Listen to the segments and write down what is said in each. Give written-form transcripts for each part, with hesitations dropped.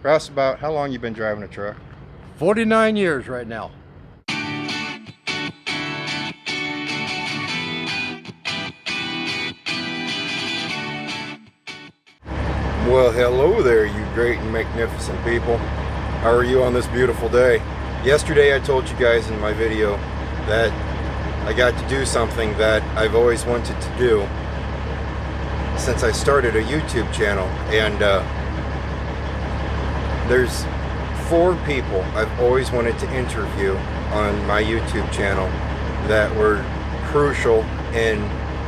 Roustabout, how long you been driving a truck? 49 years right now. Well, hello there, you great and magnificent people. How are you on this beautiful day? Yesterday I told you guys in my video that I got to do something that I've always wanted to do since I started a YouTube channel, and there's 4 people I've always wanted to interview on my YouTube channel that were crucial in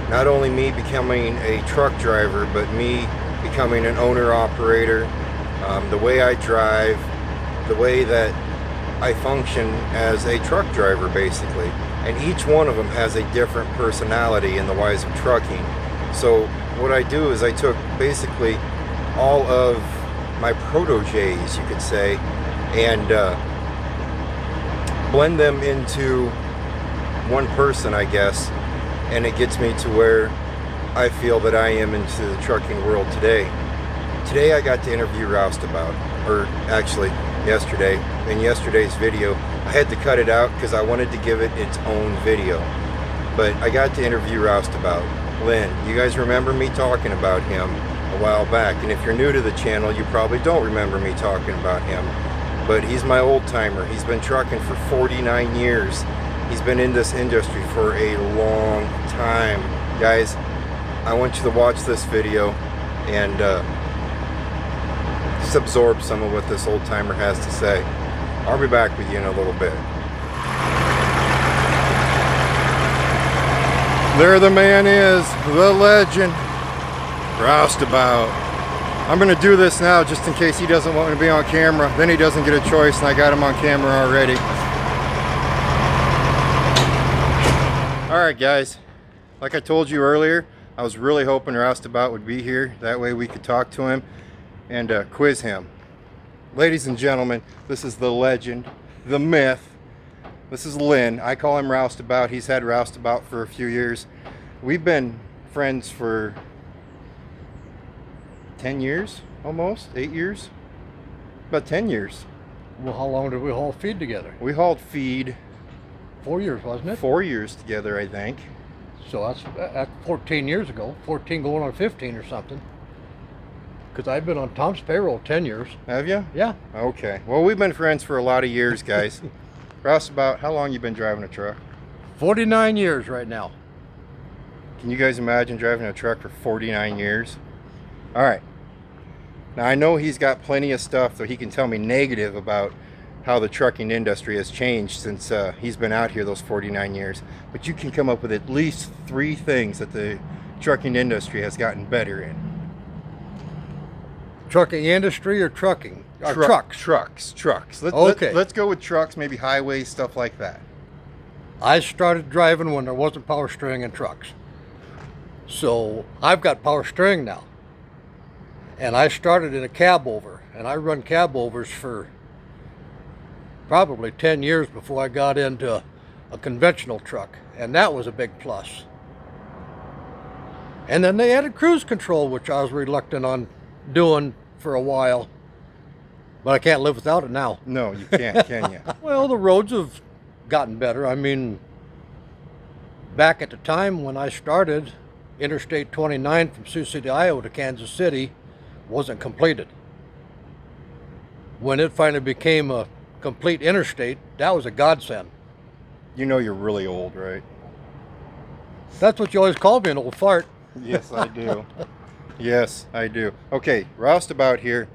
not only me becoming a truck driver, but me becoming an owner-operator, the way I drive, the way that I function as a truck driver, basically. And each one of them has a different personality in the wise of trucking. So what I do is I took basically all of my proteges, you could say, and blend them into one person, I guess, and it gets me to where I feel that I am into the trucking world today. Today I got to interview Roustabout, or actually yesterday. In yesterday's video, I had to cut it out because I wanted to give it its own video. But I got to interview Roustabout. Lynn, you guys remember me talking about him a while back, and if you're new to the channel, you probably don't remember me talking about him. But he's my old timer. He's been trucking for 49 years. He's been in this industry for a long time. Guys, I want you to watch this video and just absorb some of what this old timer has to say. I'll be back with you in a little bit. There the man is, the legend, Roustabout. I'm going to do this now just in case he doesn't want me to be on camera. Then he doesn't get a choice, and I got him on camera already. Alright guys, like I told you earlier, I was really hoping Roustabout would be here. That way we could talk to him and quiz him. Ladies and gentlemen, this is the legend, the myth. This is Lynn. I call him Roustabout. He's had Roustabout for a few years. We've been friends for 10 years, almost, 8 years, about 10 years. Well, how long did we haul feed together? We hauled feed 4 years, wasn't it? 4 years together, I think. So that's 14 years ago, 14 going on 15 or something. Because I've been on Tom's payroll 10 years. Have you? Yeah. Okay. Well, we've been friends for a lot of years, guys. Roustabout, how long you been driving a truck? 49 years right now. Can you guys imagine driving a truck for 49 years? All right. Now, I know he's got plenty of stuff that he can tell me negative about how the trucking industry has changed since he's been out here those 49 years. But you can come up with at least 3 things that the trucking industry has gotten better in. Trucking industry or trucking? Trucks. Trucks. Okay. Let's go with trucks, maybe highways, stuff like that. I started driving when there wasn't power steering in trucks. So I've got power steering now. And I started in a cab over, and I run cab overs for probably 10 years before I got into a conventional truck, and that was a big plus. And then they added cruise control, which I was reluctant on doing for a while, but I can't live without it now. No, you can't, can you? Well, the roads have gotten better. I mean, back at the time when I started, Interstate 29 from Sioux City, Iowa to Kansas City wasn't completed. When it finally became a complete interstate, that was a godsend. You know you're really old, right? That's what you always call me, an old fart. Yes, I do. Yes, I do. Okay, Roustabout here.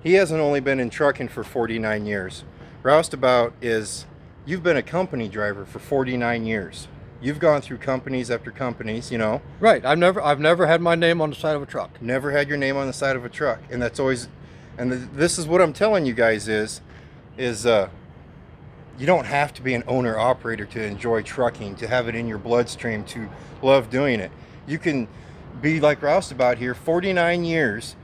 He hasn't only been in trucking for 49 years. Roustabout is, you've been a company driver for 49 years. You've gone through companies after companies, you know. Right. I've never had my name on the side of a truck. Never had your name on the side of a truck, and that's always, and this is what I'm telling you guys is you don't have to be an owner operator to enjoy trucking, to have it in your bloodstream, to love doing it. You can be like Roustabout here, 49 years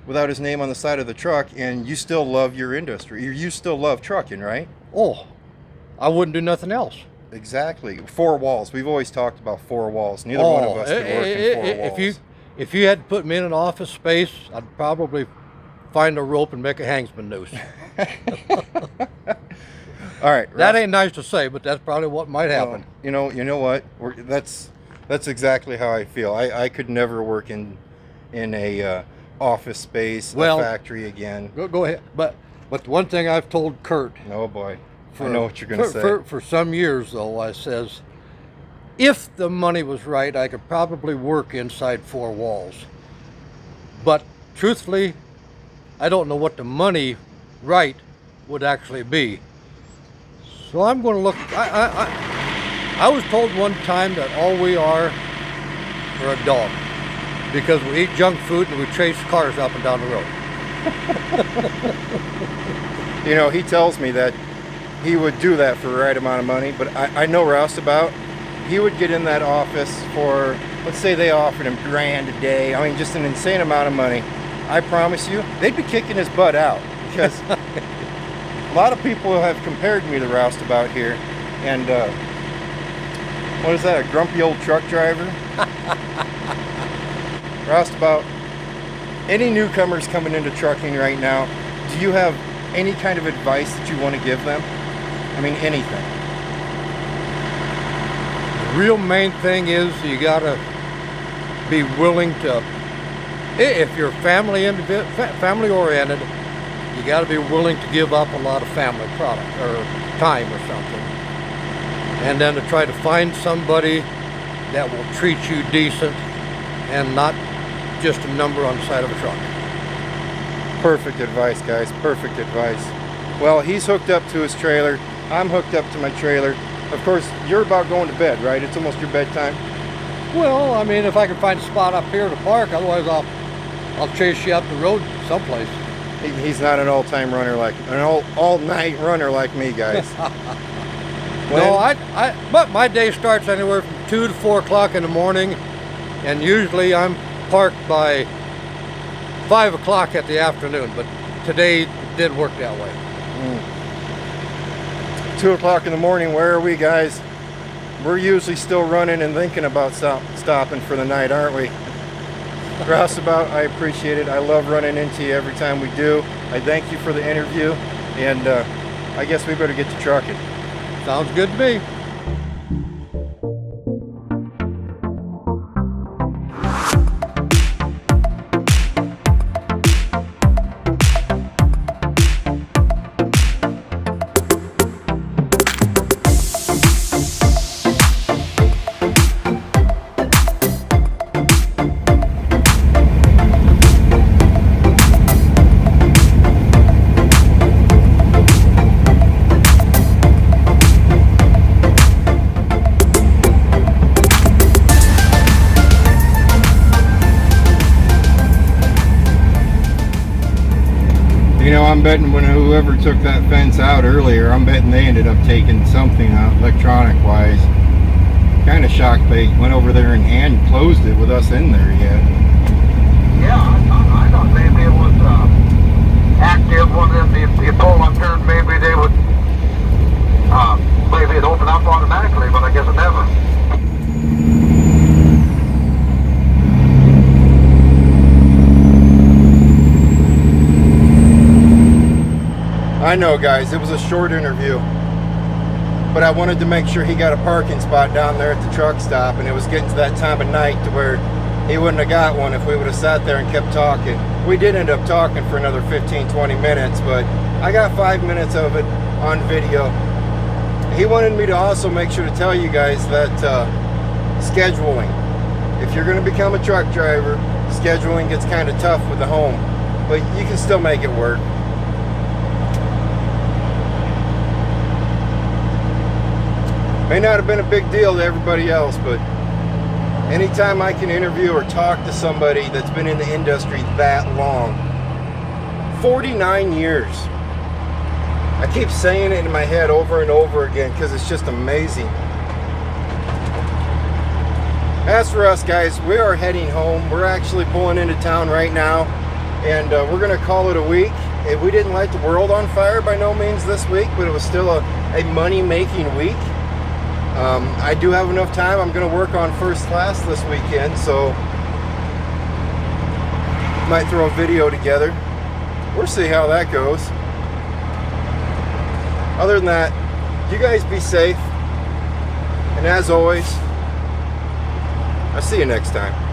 without his name on the side of the truck, and you still love your industry. You still love trucking, right? Oh, I wouldn't do nothing else. Exactly. 4 walls. We've always talked about 4 walls. Neither one of us can work in 4 walls. If you had to put me in an office space, I'd probably find a rope and make a hangsman noose. All right, That ain't nice to say, but that's probably what might happen. Well, you know what? That's exactly how I feel. I could never work in a office space, a factory again. Go ahead. But the one thing I've told Kurt. Oh boy, I know what you're going to say. For some years though, I says, if the money was right, I could probably work inside four walls. But truthfully, I don't know what the money right would actually be. So I'm going to look. I was told one time that all we are a dog, because we eat junk food and we chase cars up and down the road. You know, he tells me that he would do that for the right amount of money, but I know Roustabout, he would get in that office for, let's say they offered him $1,000 a day. I mean, just an insane amount of money. I promise you, they'd be kicking his butt out, because a lot of people have compared me to Roustabout here, and what is that, a grumpy old truck driver? Roustabout, any newcomers coming into trucking right now, do you have any kind of advice that you want to give them? I mean, anything. The real main thing is you gotta be willing to, if you're family oriented, you gotta be willing to give up a lot of family product or time or something. And then to try to find somebody that will treat you decent and not just a number on the side of a truck. Perfect advice, guys. Perfect advice. Well, he's hooked up to his trailer. I'm hooked up to my trailer. Of course, you're about going to bed, right? It's almost your bedtime. Well, I mean, if I can find a spot up here to park, otherwise I'll chase you up the road someplace. He's not an all-time runner like an all-night runner like me, guys. No, but my day starts anywhere from 2 to 4 o'clock in the morning, and usually I'm parked by 5 o'clock at the afternoon, but today it did work that way. 2 o'clock in the morning, where are we, guys? We're usually still running and thinking about stopping for the night, aren't we? Roustabout, I appreciate it. I love running into you every time we do. I thank you for the interview, and I guess we better get to trucking. Sounds good to me. You know, I'm betting when whoever took that fence out earlier, I'm betting they ended up taking something out electronic wise. Kind of shocked they went over there and hand closed it with us in there yet. Yeah, I thought maybe it was active when the pull unturned. Maybe they would, maybe it opened up automatically, but I guess it never. I know, guys, it was a short interview, but I wanted to make sure he got a parking spot down there at the truck stop, and it was getting to that time of night to where he wouldn't have got one if we would have sat there and kept talking. We did end up talking for another 15-20 minutes, but I got 5 minutes of it on video. He wanted me to also make sure to tell you guys that scheduling, if you're going to become a truck driver, scheduling gets kind of tough with the home, but you can still make it work. May not have been a big deal to everybody else, but anytime I can interview or talk to somebody that's been in the industry that long, 49 years. I keep saying it in my head over and over again because it's just amazing. As for us, guys, we are heading home. We're actually pulling into town right now, and we're going to call it a week. We didn't light the world on fire by no means this week, but it was still a money-making week. I do have enough time. I'm going to work on first class this weekend, so might throw a video together. we'll see how that goes. Other than that, you guys be safe. And as always, I'll see you next time.